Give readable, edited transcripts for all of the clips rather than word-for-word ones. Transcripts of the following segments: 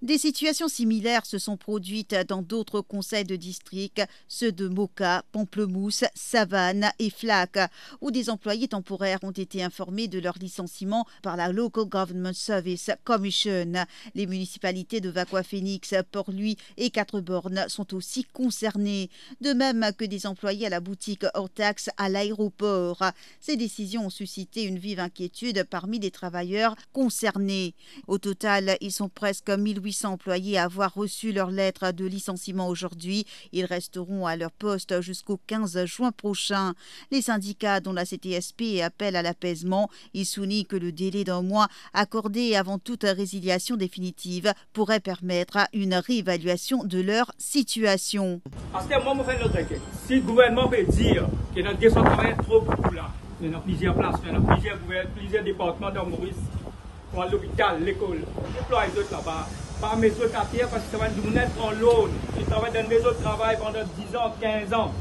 Des situations similaires se sont produites dans d'autres conseils de district, ceux de Moka, Pamplemousse, Savane et Flac, où des employés temporaires ont été informés de leur licenciement par la Local Government Service Commission. Les municipalités de Vacoas-Phoenix, Port-Louis et Quatre-Bornes sont aussi concernées, de même que des employés à la boutique hors taxe à l'aéroport. Ces décisions ont suscité une vive inquiétude parmi les travailleurs concernés. Au total, ils sont presque 1800 employés à avoir reçu leur lettre de licenciement aujourd'hui. Ils resteront à leur poste jusqu'au 15 juin prochain. Les syndicats, dont la CTSP, appellent à l'apaisement. Ils soulignent que le délai d'un mois accordé avant toute résiliation définitive pourrait permettre une réévaluation de leur situation. Si le gouvernement peut dire qu'il y a 200 travailleurs trop beaucoup là, il y a plusieurs places, il y a plusieurs départements dans Maurice, pour l'hôpital, l'école, déploie les autres là-bas. Pas mes autres à pierre parce que ça va nous mettre en l'aune. Ils travaillent dans une maison de travail pendant 10 ans, 15 ans.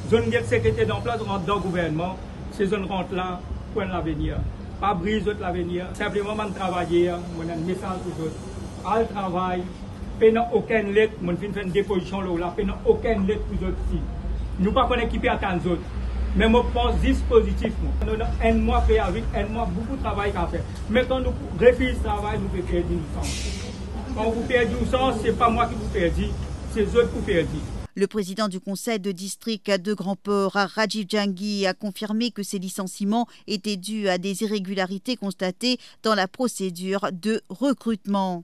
Zone de sécurité d'emploi rentre dans le gouvernement. Ces zones rentrent là pour l'avenir. Pas brise l'avenir. Simplement, man travailler, mon message pour autres. Al travail, pas aucune lettre, mon fin fait une déposition là, pas aucune lettre pour autres ici. Nous pas qu'on équipé à tant d'autres. Mais je pense dispositif. Nous avons un mois fait avec un mois beaucoup de travail à faire. Mais quand nous refusons le travail, nous pouvons perdre du sens. Quand vous perdez du sens, ce n'est pas moi qui vous perdez, c'est eux qui vous perdez. Le président du conseil de district de Grand-Port, Rajiv Janggi, a confirmé que ces licenciements étaient dus à des irrégularités constatées dans la procédure de recrutement.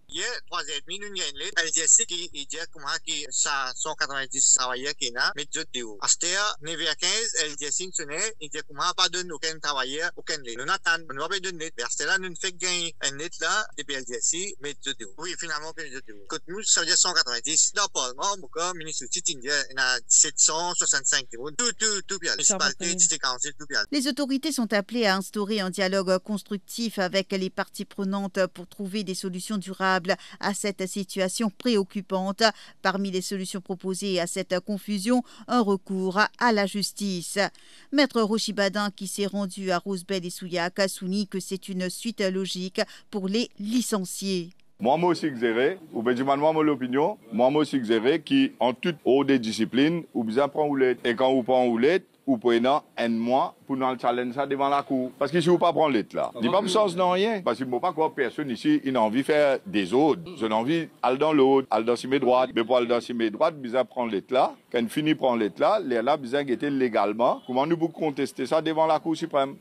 Les autorités sont appelées à instaurer un dialogue constructif avec les parties prenantes pour trouver des solutions durables à cette situation préoccupante. Parmi les solutions proposées à cette confusion, un recours à la justice. Maître Rochi Badin, qui s'est rendu à Rosebel et Souillac, souligne que c'est une suite logique pour les licenciés. Moi suggéré, ou bien moi l'opinion, moi suggéré qui en toute haute discipline, ou bien prend roulette. Et quand vous prenez roulette, vous prenez un mois pour nous challenge ça devant la cour. Parce que si vous ne prenez pas lettre là, il n'y a pas de sens dans rien. Parce qu'il ne faut pas quoi personne ici, il a envie de faire des autres. J'ai envie d'aller dans l'autre, aller dans mes droites. Mais pour aller dans mes droites, besoin prendre lettre là. Quand il finit prendre lettre là, les là besoin d'être légalement. Comment nous pouvons contester ça devant la Cour suprême?